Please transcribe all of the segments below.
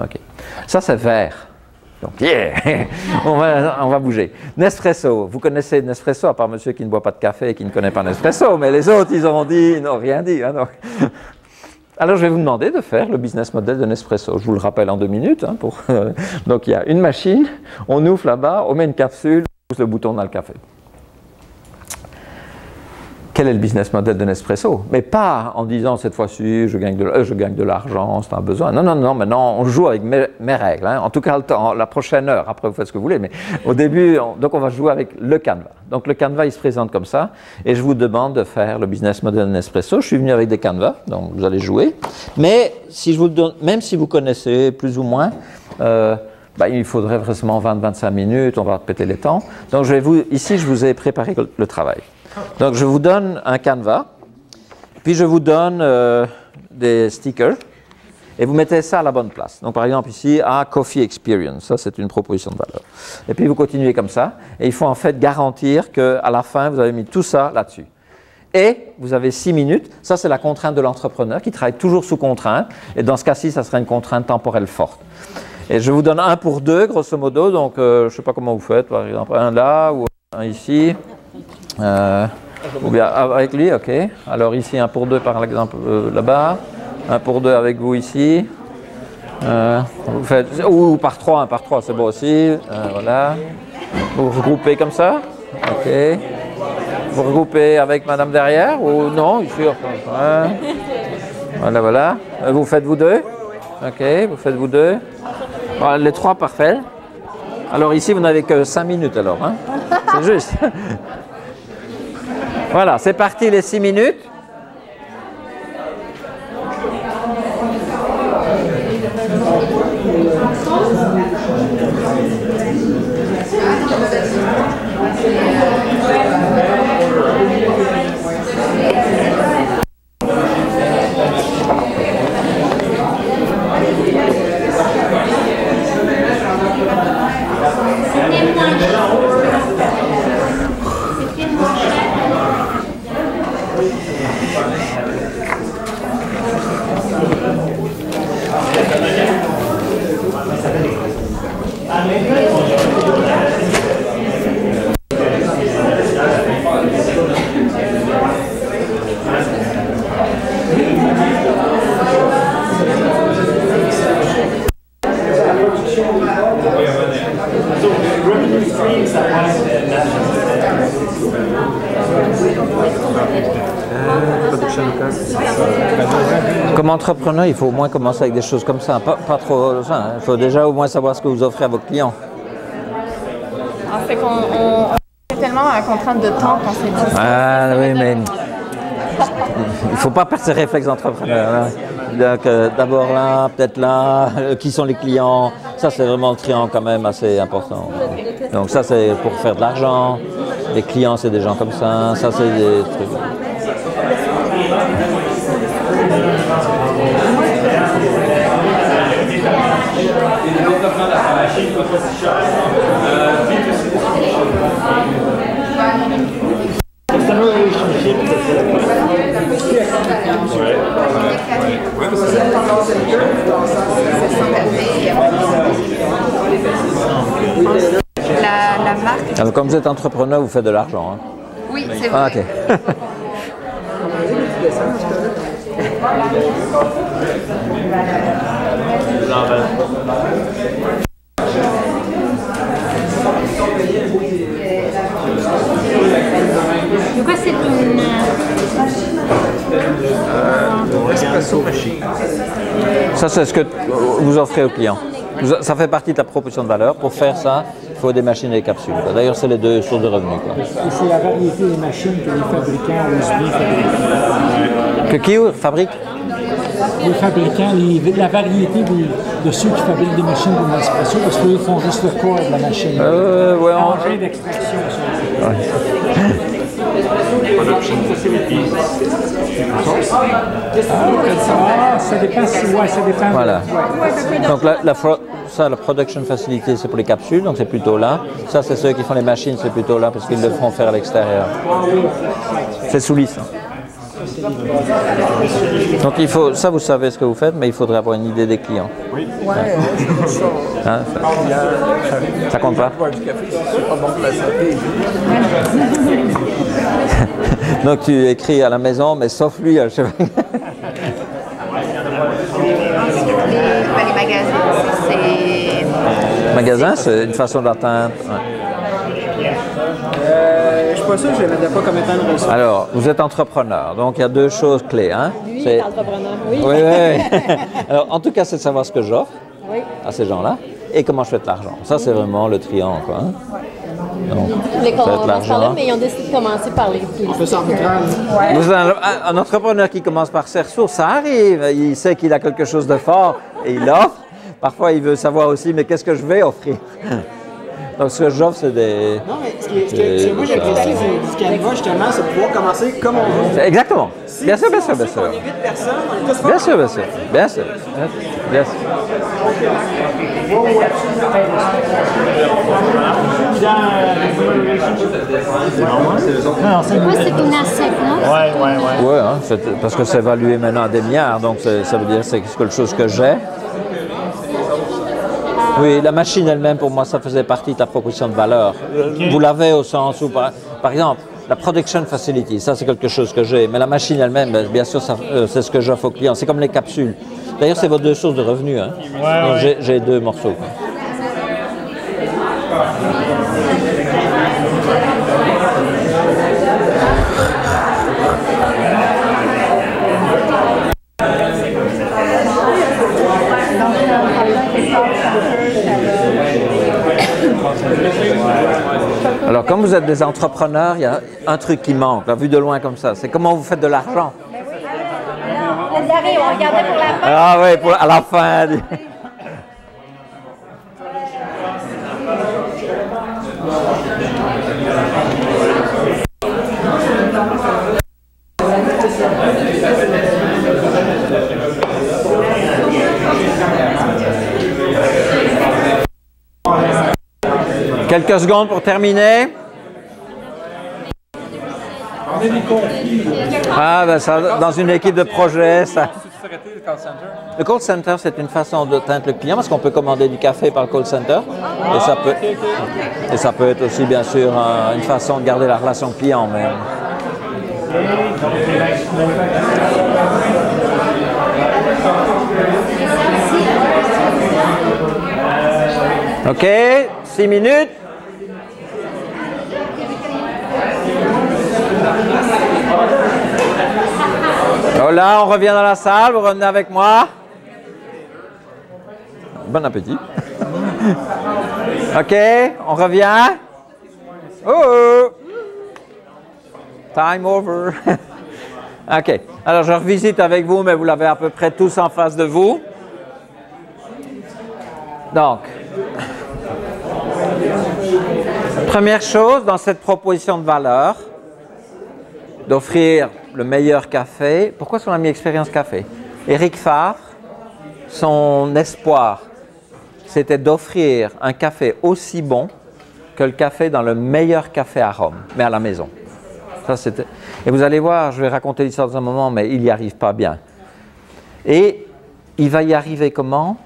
Ok. Ça, c'est vert. Donc, yeah! on va bouger. Nespresso. Vous connaissez Nespresso, à part monsieur qui ne boit pas de café et qui ne connaît pas Nespresso, mais les autres, ils auront dit, ils n'ont rien dit. Hein, donc. Alors, je vais vous demander de faire le business model de Nespresso. Je vous le rappelle en 2 minutes. Hein, donc, il y a une machine, on ouvre là-bas, on met une capsule, on pousse le bouton dans le café. Quel est le business model de Nespresso? Mais pas en disant cette fois-ci, je gagne de l'argent, c'est un besoin. Non, non, non, maintenant on joue avec mes règles. Hein. En tout cas, la prochaine heure, après vous faites ce que vous voulez, mais au début, donc on va jouer avec le canevas. Donc le canevas, il se présente comme ça, et je vous demande de faire le business model de Nespresso. Je suis venu avec des canevas, donc vous allez jouer. Mais si je vous donne, même si vous connaissez plus ou moins, il faudrait vraiment 20-25 minutes, on va répéter les temps. Donc ici, je vous ai préparé le travail. Donc, je vous donne un canevas, puis je vous donne des stickers, et vous mettez ça à la bonne place. Donc, par exemple, ici, Coffee Experience, ça c'est une proposition de valeur. Et puis, vous continuez comme ça, et il faut en fait garantir qu'à la fin, vous avez mis tout ça là-dessus. Et vous avez 6 minutes, ça c'est la contrainte de l'entrepreneur qui travaille toujours sous contrainte, et dans ce cas-ci, ça serait une contrainte temporelle forte. Et je vous donne 1 pour 2, grosso modo, donc je ne sais pas comment vous faites, par exemple, un là, ou un ici. Ou bien avec lui, ok. Alors ici 1 pour 2 par exemple là-bas, 1 pour 2 avec vous ici. Vous faites, ou par 3, 1 par 3 c'est bon aussi. Voilà. Vous regroupez comme ça, ok. Vous regroupez avec madame derrière ou non ici. Voilà, voilà. Vous faites vous deux, ok. Vous faites vous deux. Voilà, les 3 parfait. Alors ici vous n'avez que 5 minutes alors, hein. C'est juste. Voilà, c'est parti les 6 minutes. Comme entrepreneur, il faut au moins commencer avec des choses comme ça, pas trop. Il faut déjà au moins savoir ce que vous offrez à vos clients. En fait, on est tellement à contrainte de temps qu'on s'est dit. Ah oui, mais il ne faut pas perdre ses réflexes d'entrepreneur. D'abord là, peut-être là, qui sont les clients, ça c'est vraiment le triangle quand même assez important. Donc ça c'est pour faire de l'argent, les clients c'est des gens comme ça c'est des trucs. La marque. Alors, comme vous êtes entrepreneur, vous faites de l'argent. Hein? Oui, c'est vrai. Ah, ok. De quoi c'est une... Espresso machine. Ça, c'est ce que vous offrez aux clients. Ça fait partie de la proposition de valeur. Pour faire ça, il faut des machines et des capsules. D'ailleurs, c'est les 2 sources de revenus. Quoi. Et c'est la variété des machines que les fabricants USB fabriquent. Que qui fabrique? Les fabricants, la variété de ceux qui fabriquent des machines pour Nespresso, parce qu'eux font juste le corps de la machine. Ouais, Engin d'extraction. Production facilities. Ça dépend. Ouais, ça dépend. Voilà. Donc la production facility, c'est pour les capsules, donc c'est plutôt là. Ça, c'est ceux qui font les machines, c'est plutôt là, parce qu'ils le feront faire à l'extérieur. C'est sous licence. Donc il faut, ça vous savez ce que vous faites, mais il faudrait avoir une idée des clients. Oui. Hein, ça compte pas? Boire du café, c'est pas bon pour la santé. Donc tu écris à la maison, mais sauf lui, je sais pas. Les magasins, c'est... Magasin, c'est une façon d'atteindre. Ouais. Je suis pas sûr que je ne mettrais pas comme étant une ressource. Alors, vous êtes entrepreneur, donc il y a deux choses clés. Hein? Lui, il est entrepreneur, oui. Oui, oui. Alors, en tout cas, c'est de savoir ce que j'offre Oui. à ces gens-là et comment je fais de l'argent. Ça, c'est vraiment le triangle, quoi. Hein? Donc, Les ça va être commencent par là, l'argent. mais ils ont décidé de commencer par les prix. On peut s'arbitrer. Vous avez un entrepreneur qui commence par ses ressources, ça arrive. Il sait qu'il a quelque chose de fort et il offre. Parfois, il veut savoir aussi, mais qu'est-ce que je vais offrir? Donc, ce que j'offre, c'est des... Non, mais ce que moi j'apprécie du Canva, justement, c'est de pouvoir commencer comme on veut. Exactement. Bien sûr, bien sûr, bien sûr. On est 8 personnes, on est tous Bien sûr, bien sûr. Bien sûr. Bien sûr. Moi, c'est une ASEC, non? Oui, hein, parce que c'est évalué maintenant à des milliards, donc ça veut dire que c'est quelque chose que j'ai. Oui, la machine elle-même, pour moi, ça faisait partie de ta proposition de valeur. Vous l'avez au sens où, par exemple, la production facility, ça c'est quelque chose que j'ai, mais la machine elle-même, bien sûr, c'est ce que j'offre aux clients. C'est comme les capsules. D'ailleurs, c'est vos deux sources de revenus. Hein. Donc, j'ai deux morceaux. Quoi. Alors, comme vous êtes des entrepreneurs, il y a un truc qui manque, là, vu de loin comme ça, c'est comment vous faites de l'argent. On regardait pour la fin. Ah oui, à la fin. Quelques secondes pour terminer. Ah, ben ça, dans une équipe de projet, ça. Le call center, c'est une façon d'atteindre le client parce qu'on peut commander du café par le call center. Et ça peut être aussi, bien sûr, une façon de garder la relation client. Mais... OK, 6 minutes. Voilà, on revient dans la salle, vous revenez avec moi. Bon appétit. OK, on revient. Oh! Time over. OK, alors je revisite avec vous, mais vous l'avez à peu près tous en face de vous. Donc, première chose dans cette proposition de valeur, d'offrir le meilleur café. Pourquoi est-ce qu'on a mis Expérience Café? Éric Favre, son espoir, c'était d'offrir un café aussi bon que le café dans le meilleur café à Rome, mais à la maison. Ça, c'était... Et vous allez voir, je vais raconter l'histoire dans un moment, mais il n'y arrive pas bien. Et il va y arriver comment?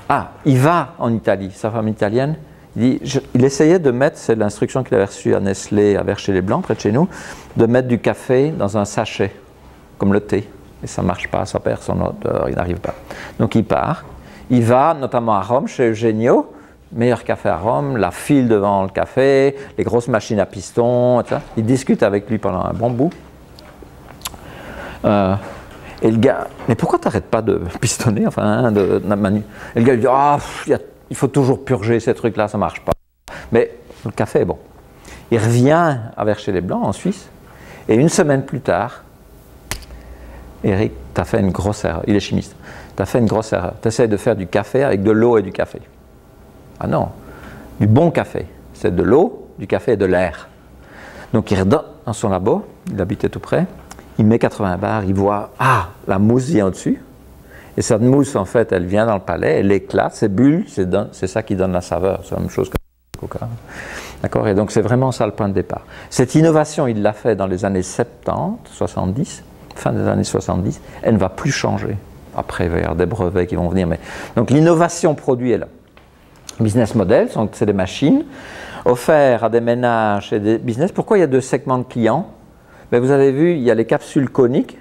Ah, il va en Italie, sa femme italienne. Il essayait de mettre, c'est l'instruction qu'il avait reçue à Nestlé, à Vercher-les-Blancs, près de chez nous, de mettre du café dans un sachet, comme le thé. Et ça ne marche pas, ça perd son odeur, il n'arrive pas. Donc il part, il va notamment à Rome, chez Eugenio, meilleur café à Rome, la file devant le café, les grosses machines à piston, etc. Il discute avec lui pendant un bon bout. Et le gars, mais pourquoi tu n'arrêtes pas de pistonner, enfin, de manu? Et le gars lui dit, ah, il faut toujours purger ces trucs-là, ça ne marche pas. Mais le café est bon. Il revient à Vercher-les-Blancs, en Suisse, et une semaine plus tard, Eric, tu as fait une grosse erreur. Il est chimiste. Tu as fait une grosse erreur. Tu essaies de faire du café avec de l'eau et du café. Ah non, du bon café. C'est de l'eau, du café et de l'air. Donc il redonne dans son labo, il habitait tout près, il met 80 bars, il voit, ah, la mousse vient au-dessus. Et cette mousse, en fait, elle vient dans le palais, elle éclate, ces bulles, c'est ça qui donne la saveur. C'est la même chose que le coca. D'accord? Et donc c'est vraiment ça le point de départ. Cette innovation, il l'a fait dans les années 70, 70, fin des années 70, elle ne va plus changer. Après, il va y avoir des brevets qui vont venir. Mais... Donc l'innovation produit est là. Business model, c'est des machines offertes à des ménages et des business. Pourquoi il y a deux segments de clients? Ben, vous avez vu, il y a les capsules coniques,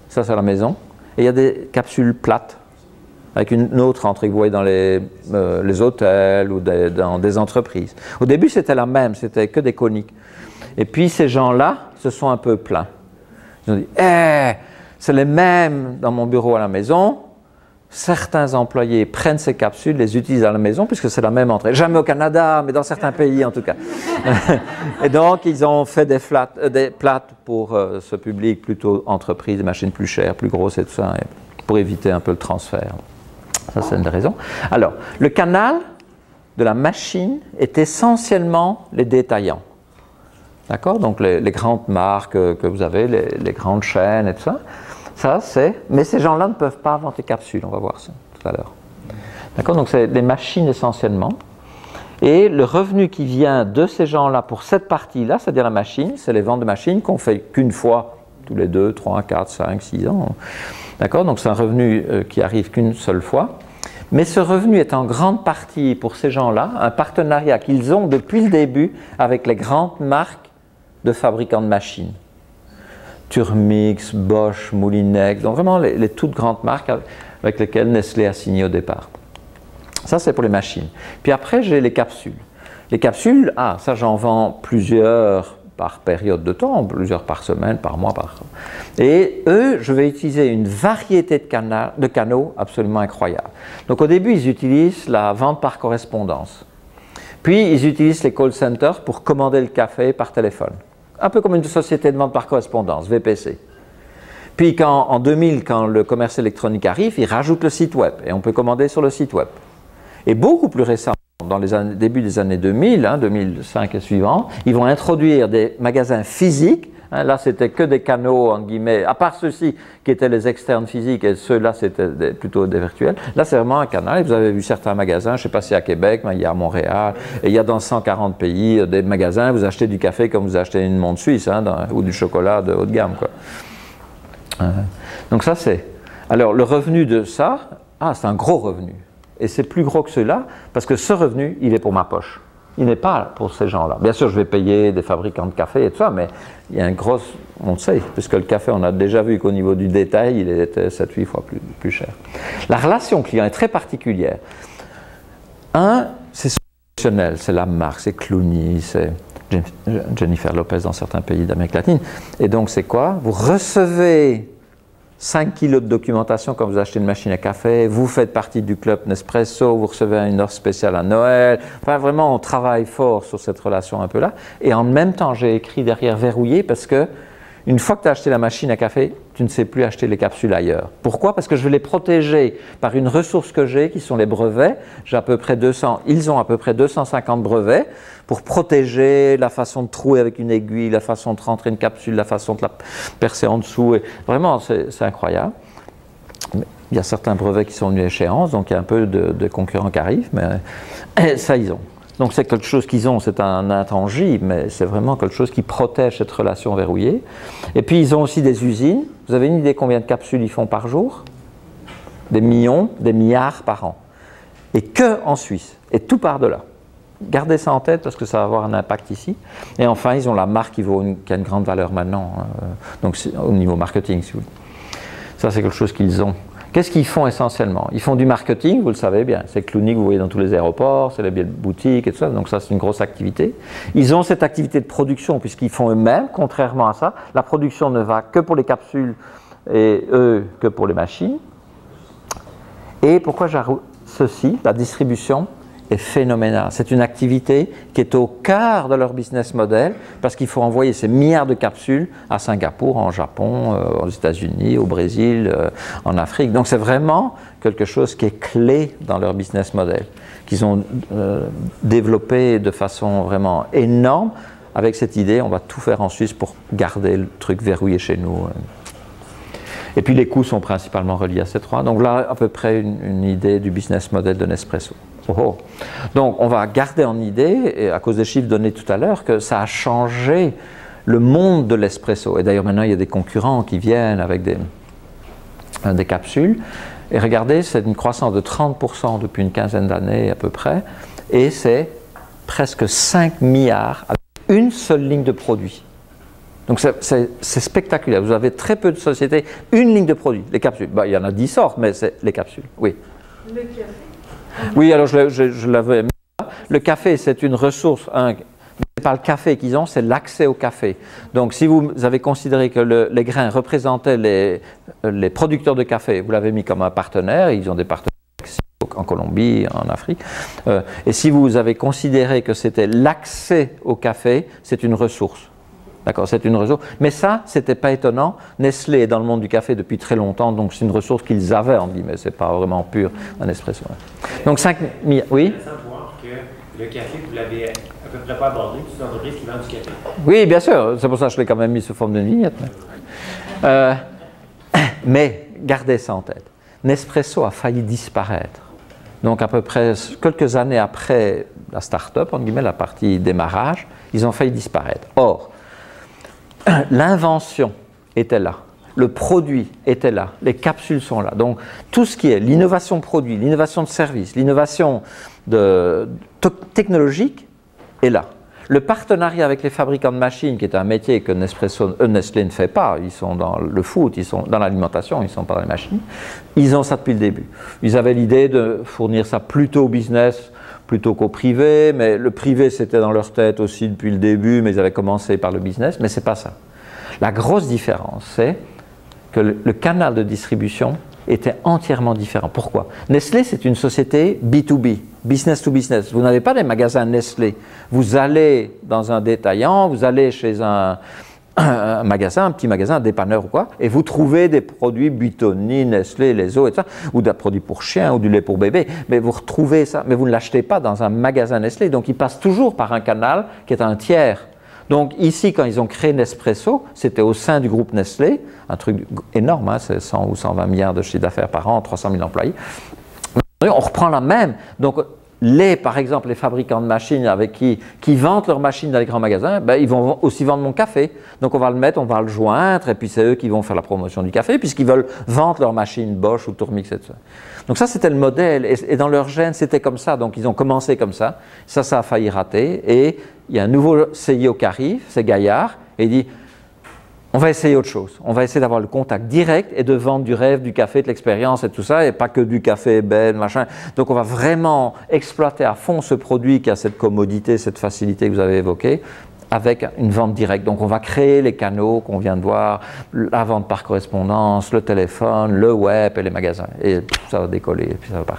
ça c'est à la maison, et il y a des capsules plates, avec une autre entrée que vous voyez dans les hôtels ou dans des entreprises. Au début c'était la même, c'était que des coniques. Et puis ces gens-là se sont un peu plaints. Ils ont dit, c'est les mêmes dans mon bureau à la maison. Certains employés prennent ces capsules, les utilisent à la maison, puisque c'est la même entrée. Jamais au Canada, mais dans certains pays en tout cas. Et donc, ils ont fait des plates pour ce public, plutôt entreprise, des machines plus chères, plus grosses et tout ça, pour éviter un peu le transfert. Ça, c'est une des raisons. Alors, le canal de la machine est essentiellement les détaillants. D'accord? Donc, les grandes marques que vous avez, les grandes chaînes et tout ça. Ça, mais ces gens-là ne peuvent pas vendre des capsules, on va voir ça tout à l'heure. D'accord? Donc, c'est des machines essentiellement. Et le revenu qui vient de ces gens-là pour cette partie-là, c'est-à-dire la machine, c'est les ventes de machines qu'on fait qu'une fois tous les 2, 3, 4, 5, 6 ans. D'accord? Donc, c'est un revenu qui arrive qu'une seule fois. Mais ce revenu est en grande partie, pour ces gens-là, un partenariat qu'ils ont depuis le début avec les grandes marques de fabricants de machines. Thermix, Bosch, Moulinex, donc vraiment les toutes grandes marques avec lesquelles Nestlé a signé au départ. Ça, c'est pour les machines. Puis après, j'ai les capsules. Les capsules, ça j'en vends plusieurs par période de temps, plusieurs par semaine, par mois, Et eux, je vais utiliser une variété de canaux absolument incroyable. Donc au début, ils utilisent la vente par correspondance. Puis, ils utilisent les call centers pour commander le café par téléphone. Un peu comme une société de vente par correspondance, VPC. Puis en 2000, quand le commerce électronique arrive, ils rajoutent le site web et on peut commander sur le site web. Et beaucoup plus récemment, dans les début des années 2000, 2005 et suivants, ils vont introduire des magasins physiques. Là, c'était que des canaux, entre guillemets, à part ceux-ci qui étaient les externes physiques et ceux-là, c'était plutôt des virtuels. Là, c'est vraiment un canal. Et vous avez vu certains magasins, je ne sais pas si à Québec, mais il y a à Montréal, et il y a dans 140 pays des magasins. Vous achetez du café comme vous achetez une montre suisse ou du chocolat de haut de gamme, quoi. Donc ça, c'est... Alors, le revenu de ça, c'est un gros revenu. Et c'est plus gros que ceux-là, parce que ce revenu, il est pour ma poche. Il n'est pas pour ces gens-là. Bien sûr, je vais payer des fabricants de café et tout ça, mais il y a un gros... On le sait, puisque le café, on a déjà vu qu'au niveau du détail, il était 7-8 fois plus cher. La relation client est très particulière. C'est professionnel, c'est la marque, c'est Clooney, c'est Jennifer Lopez dans certains pays d'Amérique latine. Et donc, c'est quoi? Vous recevez 5 kilos de documentation quand vous achetez une machine à café, vous faites partie du club Nespresso, vous recevez une offre spéciale à Noël. Enfin, vraiment, on travaille fort sur cette relation un peu là. Et en même temps, j'ai écrit derrière verrouillé parce que une fois que tu as acheté la machine à café, tu ne sais plus acheter les capsules ailleurs. Pourquoi? Parce que je vais les protéger par une ressource que j'ai, qui sont les brevets. J'ai à peu près 200, ils ont à peu près 250 brevets pour protéger la façon de trouer avec une aiguille, la façon de rentrer une capsule, la façon de la percer en dessous. Et vraiment, c'est incroyable. Il y a certains brevets qui sont venus à échéance, donc il y a un peu de concurrents qui arrivent, mais ça, ils ont. Donc c'est quelque chose qu'ils ont, c'est un intangible, mais c'est vraiment quelque chose qui protège cette relation verrouillée. Et puis ils ont aussi des usines. Vous avez une idée combien de capsules ils font par jour? Des millions, des milliards par an. Et que en Suisse. Et tout part de là. Gardez ça en tête parce que ça va avoir un impact ici. Et enfin, ils ont la marque qui a une grande valeur maintenant, donc au niveau marketing, si vous voulez. Ça, c'est quelque chose qu'ils ont. Qu'est-ce qu'ils font essentiellement? Ils font du marketing, vous le savez bien. C'est Clooney que vous voyez dans tous les aéroports, c'est les billets de boutique et tout ça. Donc ça, c'est une grosse activité. Ils ont cette activité de production puisqu'ils font eux-mêmes, contrairement à ça. La production ne va que pour les capsules et eux que pour les machines. Et pourquoi j'ajoute ceci? La distribution est phénoménale. C'est une activité qui est au cœur de leur business model parce qu'il faut envoyer ces milliards de capsules à Singapour, en Japon, aux États-Unis, au Brésil, en Afrique. Donc c'est vraiment quelque chose qui est clé dans leur business model, qu'ils ont développé de façon vraiment énorme avec cette idée, on va tout faire en Suisse pour garder le truc verrouillé chez nous. Et puis les coûts sont principalement reliés à ces trois. Donc là, à peu près une idée du business model de Nespresso. Oh oh. Donc on va garder en idée, et à cause des chiffres donnés tout à l'heure, que ça a changé le monde de l'espresso. Et d'ailleurs maintenant il y a des concurrents qui viennent avec des capsules. Et regardez, c'est une croissance de 30% depuis une quinzaine d'années à peu près. Et c'est presque 5 milliards avec une seule ligne de produits. Donc c'est spectaculaire. Vous avez très peu de sociétés, une ligne de produits, les capsules. Bah, il y en a 10 sortes, mais c'est les capsules. Oui. Le café. Oui, alors je l'avais mis là. Le café, c'est une ressource. C'est pas le café qu'ils ont, c'est l'accès au café. Donc si vous avez considéré que les grains représentaient les producteurs de café, vous l'avez mis comme un partenaire, ils ont des partenaires en Colombie, en Afrique. Et si vous avez considéré que c'était l'accès au café, c'est une ressource. D'accord, c'est une ressource. Mais ça, c'était pas étonnant. Nestlé est dans le monde du café depuis très longtemps, donc c'est une ressource qu'ils avaient, on dit, mais c'est pas vraiment pur un espresso. Donc 5 000, oui. C'est intéressant de voir que le café, vous l'avez à peu près pas abordé, c'est une entreprise qui vend du café. Oui, bien sûr, c'est pour ça que je l'ai quand même mis sous forme d'une vignette. Mais gardez ça en tête. Nespresso a failli disparaître. Donc à peu près quelques années après la start-up, entre guillemets, la partie démarrage, ils ont failli disparaître. Or, l'invention était là, le produit était là, les capsules sont là. Donc tout ce qui est l'innovation produit, l'innovation de service, l'innovation technologique est là. Le partenariat avec les fabricants de machines, qui est un métier que Nestlé ne fait pas, ils sont dans le food, ils sont dans l'alimentation, ils ne sont pas dans les machines, ils ont ça depuis le début. Ils avaient l'idée de fournir ça plutôt au business, plutôt qu'au privé, mais le privé c'était dans leur tête aussi depuis le début, mais ils avaient commencé par le business, mais ce n'est pas ça. La grosse différence, c'est que le canal de distribution était entièrement différent. Pourquoi? Nestlé, c'est une société B2B, business to business. Vous n'avez pas des magasins Nestlé. Vous allez dans un détaillant, vous allez chez un magasin, un petit magasin, un dépanneur ou quoi, et vous trouvez des produits Buitoni, Nestlé, les eaux et ça, ou des produits pour chiens ou du lait pour bébé, mais vous retrouvez ça, mais vous ne l'achetez pas dans un magasin Nestlé, donc il passe toujours par un canal qui est un tiers. Donc ici, quand ils ont créé Nespresso, c'était au sein du groupe Nestlé, un truc énorme, hein, c'est 100 ou 120 milliards de chiffre d'affaires par an, 300 000 employés. On reprend la même. Donc par exemple, les fabricants de machines avec qui vendent leurs machines dans les grands magasins, ben, ils vont aussi vendre mon café. Donc on va le mettre, on va le joindre, et puis c'est eux qui vont faire la promotion du café, puisqu'ils veulent vendre leurs machines Bosch ou Tourmix, etc. Donc ça, c'était le modèle, et dans leur gène, c'était comme ça. Donc ils ont commencé comme ça, ça a failli rater, et il y a un nouveau CEO qui arrive, c'est Gaillard, et il dit, on va essayer autre chose. On va essayer d'avoir le contact direct et de vendre du rêve, du café, de l'expérience et tout ça, et pas que du café belle, machin. Donc on va vraiment exploiter à fond ce produit qui a cette commodité, cette facilité que vous avez évoquée, avec une vente directe. Donc on va créer les canaux qu'on vient de voir, la vente par correspondance, le téléphone, le web et les magasins. Et ça va décoller, et puis ça va partir.